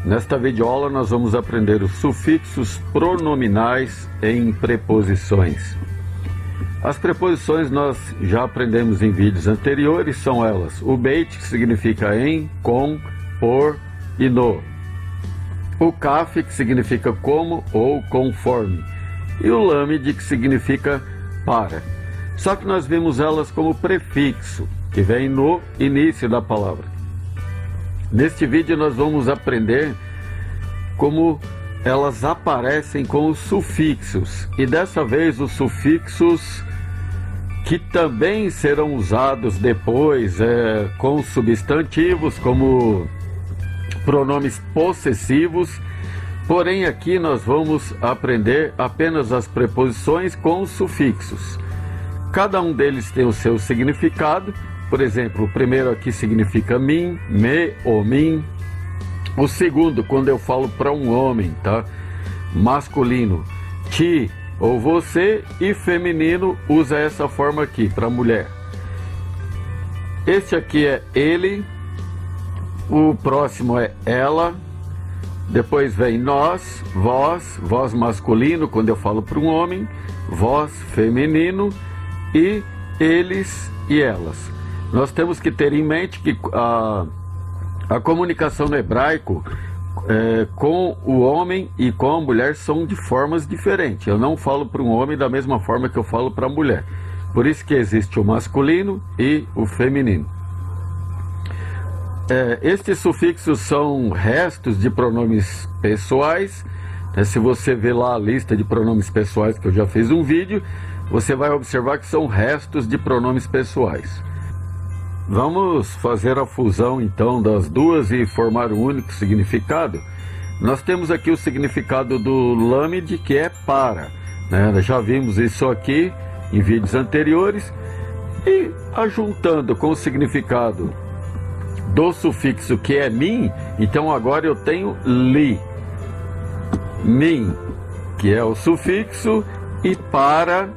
Nesta videoaula nós vamos aprender os sufixos pronominais em preposições. As preposições nós já aprendemos em vídeos anteriores, são elas: o beit, que significa em, com, por e no; o kaf, que significa como ou conforme; e o lamed, que significa para. Só que nós vimos elas como prefixo, que vem no início da palavra. Neste vídeo nós vamos aprender como elas aparecem com os sufixos, e dessa vez os sufixos que também serão usados depois com substantivos, como pronomes possessivos. Porém aqui nós vamos aprender apenas as preposições com os sufixos. Cada um deles tem o seu significado. Por exemplo, o primeiro aqui significa mim, me ou mim. O segundo, quando eu falo para um homem, tá? Masculino, ti ou você, e feminino usa essa forma aqui, para mulher. Este aqui é ele, o próximo é ela, depois vem nós, vós masculino, quando eu falo para um homem, vós feminino, e eles e elas. Nós temos que ter em mente que a comunicação no hebraico com o homem e com a mulher são de formas diferentes. Eu não falo para um homem da mesma forma que eu falo para a mulher. Por isso que existe o masculino e o feminino. Estes sufixos são restos de pronomes pessoais. Se você ver lá a lista de pronomes pessoais, que eu já fiz um vídeo, você vai observar que são restos de pronomes pessoais. Vamos fazer a fusão então das duas e formar um único significado. Nós temos aqui o significado do lamed, que é para, né? Já vimos isso aqui em vídeos anteriores. E ajuntando com o significado do sufixo, que é min, então agora eu tenho li. Min, que é o sufixo, e para,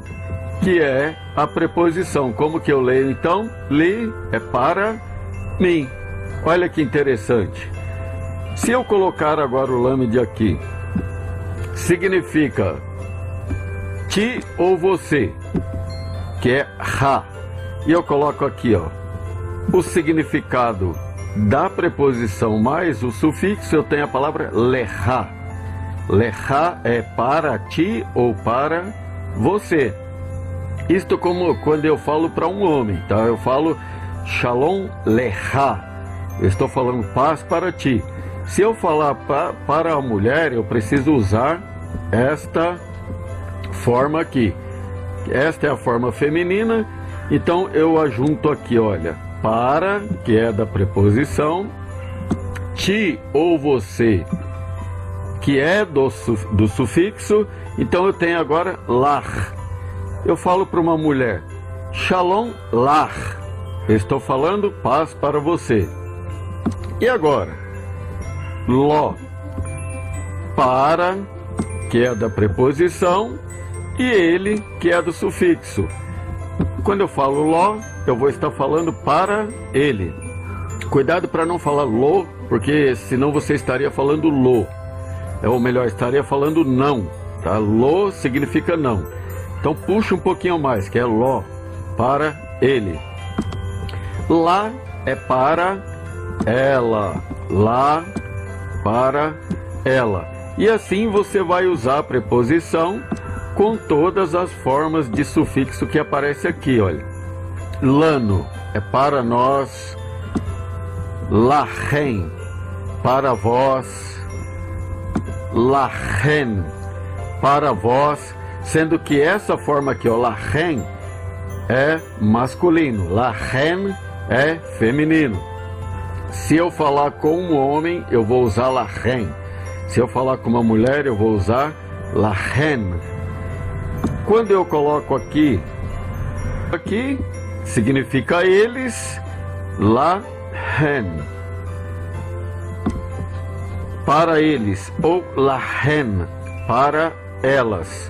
que é a preposição. Como que eu leio então? Li é para mim. Olha que interessante. Se eu colocar agora o lamed aqui, significa ti ou você, que é ra. E eu coloco aqui, ó, o significado da preposição mais o sufixo, eu tenho a palavra leha. Leha é para ti ou para você. Isto como quando eu falo para um homem, tá? Eu falo shalom leha. Eu estou falando paz para ti. Se eu falar para a mulher, eu preciso usar esta forma aqui. Esta é a forma feminina. Então eu ajunto aqui, olha, para, que é da preposição, ti ou você, que é do sufixo. Então eu tenho agora lar. Eu falo para uma mulher, shalom lar. Eu estou falando paz para você. E agora? Ló, para, que é da preposição, e ele, que é do sufixo. Quando eu falo ló, eu vou estar falando para ele. Cuidado para não falar lo, porque senão você estaria falando lo. Ou melhor, estaria falando não, tá? Lo significa não. Então puxa um pouquinho mais, que é ló, para ele. Lá é para ela, lá para ela. E assim você vai usar a preposição com todas as formas de sufixo que aparece aqui, olha. Lano é para nós, lahem, para vós, lahen, para vós. Sendo que essa forma aqui, ó, lahen, é masculino, lahen é feminino. Se eu falar com um homem, eu vou usar lahen. Se eu falar com uma mulher, eu vou usar lahen. Quando eu coloco aqui significa eles, lahen. Para eles, ou lahen, para elas.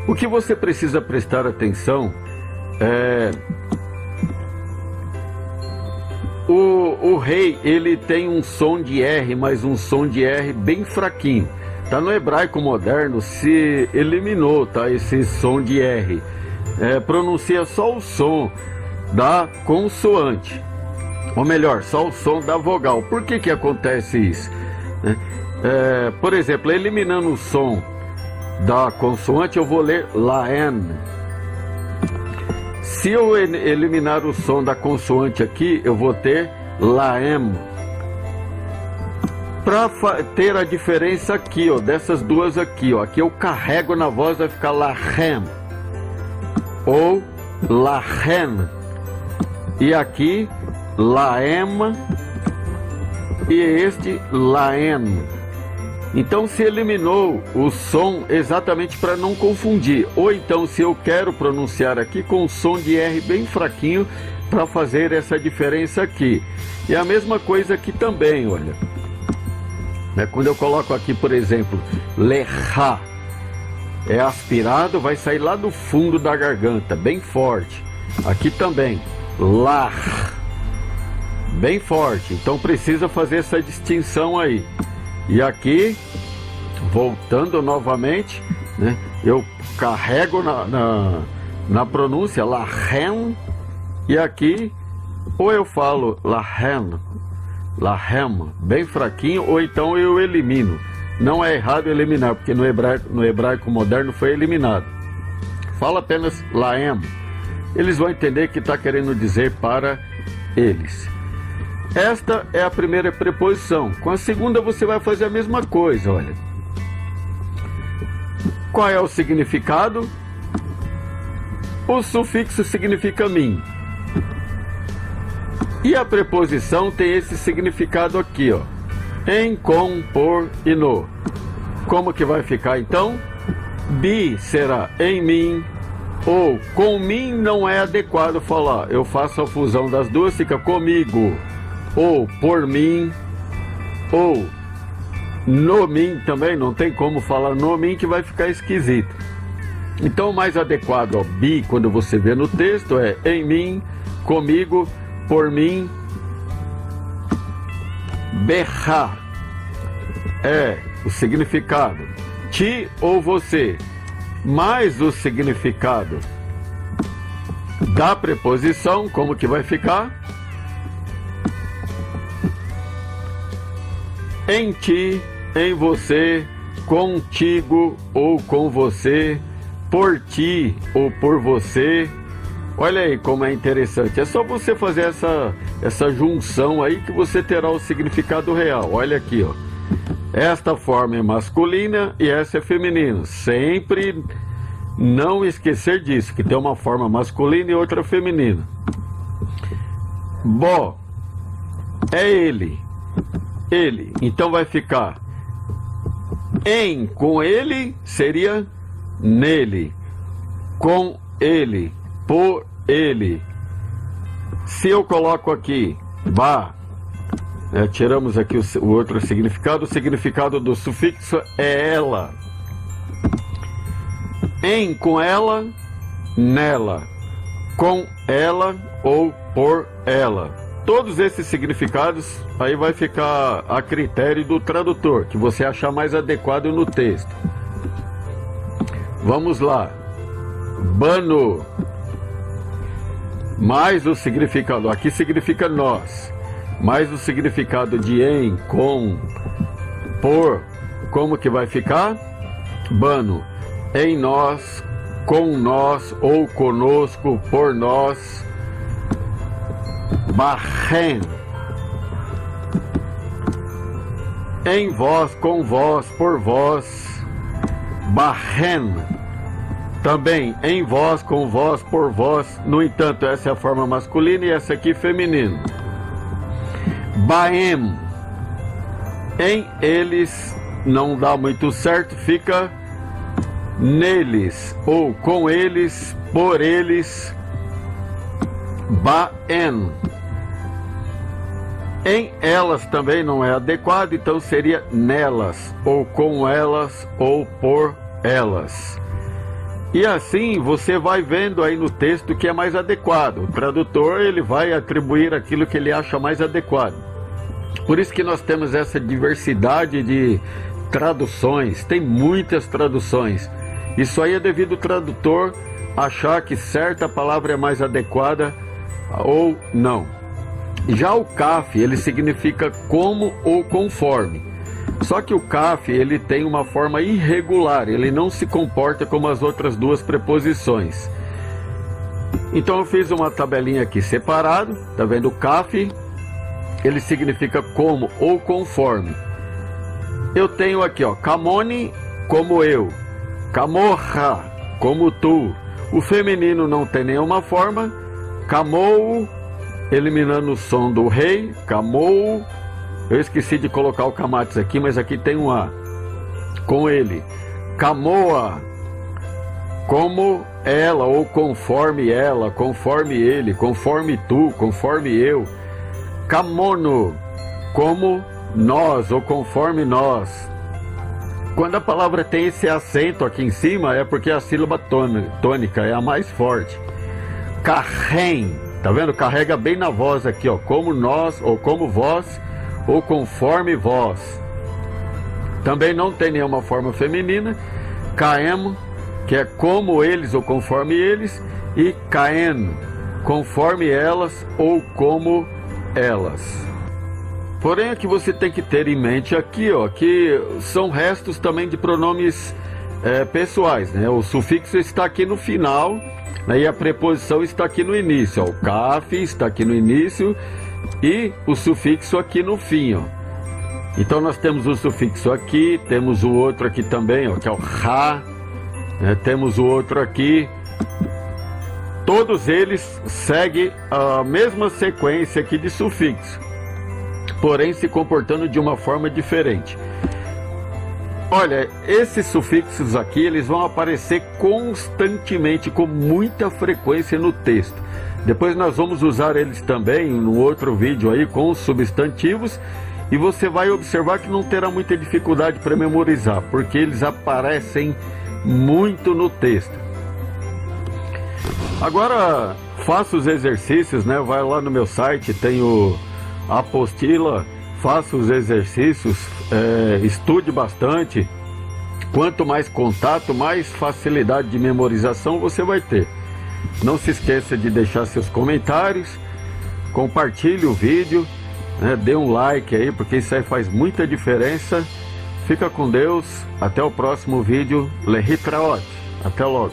O que você precisa prestar atenção é O rei, ele tem um som de R, mas um som de R bem fraquinho. Tá? No hebraico moderno se eliminou, tá, esse som de R. Pronuncia só o som da consoante. Ou melhor, só o som da vogal. Por que que acontece isso? Por exemplo, eliminando o som da consoante, eu vou ler laen. Se eu eliminar o som da consoante aqui, eu vou ter laem. Para ter a diferença aqui, ó, dessas duas aqui, ó, aqui eu carrego na voz, vai ficar lahem ou lahen. E aqui laem e este laen. Então se eliminou o som exatamente para não confundir. Ou então se eu quero pronunciar aqui com o som de R bem fraquinho para fazer essa diferença aqui. E a mesma coisa aqui também, olha. Quando eu coloco aqui, por exemplo, lecha, é aspirado, vai sair lá do fundo da garganta, bem forte. Aqui também, lach, bem forte. Então precisa fazer essa distinção aí. E aqui, voltando novamente, né, eu carrego na pronúncia lahem, e aqui ou eu falo lahem, bem fraquinho, ou então eu elimino. Não é errado eliminar, porque no hebraico moderno foi eliminado. Fala apenas lahem. Eles vão entender que está querendo dizer para eles. Esta é a primeira preposição. Com a segunda você vai fazer a mesma coisa, olha. Qual é o significado? O sufixo significa mim. E a preposição tem esse significado aqui, ó. Em, com, por e no. Como que vai ficar então? Bi será em mim, ou com mim não é adequado falar. Eu faço a fusão das duas, fica comigo. Ou por mim, ou no mim também, não tem como falar no mim que vai ficar esquisito. Então o mais adequado, ó, bi, quando você vê no texto, é em mim, comigo, por mim. Berra é o significado, ti ou você, mais o significado da preposição, como que vai ficar? Em ti, em você, contigo ou com você, por ti ou por você. Olha aí como é interessante. É só você fazer essa junção aí que você terá o significado real. Olha aqui, ó. Esta forma é masculina e essa é feminina. Sempre não esquecer disso, que tem uma forma masculina e outra feminina. Bó é ele. Ele, então vai ficar em, com ele seria nele, com ele, por ele. Se eu coloco aqui ba, tiramos aqui o outro significado. O significado do sufixo é ela. Em, com ela, nela, com ela ou por ela. Todos esses significados aí vai ficar a critério do tradutor, que você achar mais adequado no texto. Vamos lá. Bano, mais o significado, aqui significa nós, mais o significado de em, com, por, como que vai ficar? Bano, em nós, com nós ou conosco, por nós. Bahem, em vós, com vós, por vós. Bahem, também em vós, com vós, por vós. No entanto, essa é a forma masculina e essa aqui feminina. Baem, em eles, não dá muito certo, fica neles, ou com eles, por eles. Baen, em elas também não é adequado, então seria nelas, ou com elas, ou por elas. E assim você vai vendo aí no texto que é mais adequado. O tradutor ele vai atribuir aquilo que ele acha mais adequado. Por isso que nós temos essa diversidade de traduções, tem muitas traduções. Isso aí é devido ao tradutor achar que certa palavra é mais adequada ou não. Já o kaf, ele significa como ou conforme. Só que o kaf, ele tem uma forma irregular, ele não se comporta como as outras duas preposições. Então eu fiz uma tabelinha aqui separado, tá vendo? O kaf, ele significa como ou conforme. Eu tenho aqui, ó, kamoni, como eu, kamoha, como tu. O feminino não tem nenhuma forma, kamou, eliminando o som do rei, kamou. Eu esqueci de colocar o kamates aqui, mas aqui tem um A. Com ele. Kamoa, como ela, ou conforme ela, conforme ele, conforme tu, conforme eu. Kamono, como nós, ou conforme nós. Quando a palavra tem esse acento aqui em cima, é porque a sílaba tônica é a mais forte. Karren, tá vendo? Carrega bem na voz aqui, ó. Como nós, ou como vós, ou conforme vós. Também não tem nenhuma forma feminina. Kaem, que é como eles ou conforme eles, e kaen, conforme elas ou como elas. Porém, aqui você tem que ter em mente aqui, ó, que são restos também de pronomes pessoais, né? O sufixo está aqui no final, né? E a preposição está aqui no início, ó. O kaf está aqui no início e o sufixo aqui no fim, ó. Então nós temos o sufixo aqui, temos o outro aqui também, ó, que é o ha, né? Temos o outro aqui. Todos eles seguem a mesma sequência aqui de sufixo, porém se comportando de uma forma diferente. Olha, esses sufixos aqui, eles vão aparecer constantemente, com muita frequência no texto. Depois nós vamos usar eles também no outro vídeo aí com os substantivos, e você vai observar que não terá muita dificuldade para memorizar, porque eles aparecem muito no texto. Agora faça os exercícios, né? Vai lá no meu site, tem a apostila, faça os exercícios, estude bastante. Quanto mais contato, mais facilidade de memorização você vai ter. Não se esqueça de deixar seus comentários, compartilhe o vídeo, né? Dê um like aí, porque isso aí faz muita diferença. Fica com Deus, até o próximo vídeo. Lehitraot, até logo.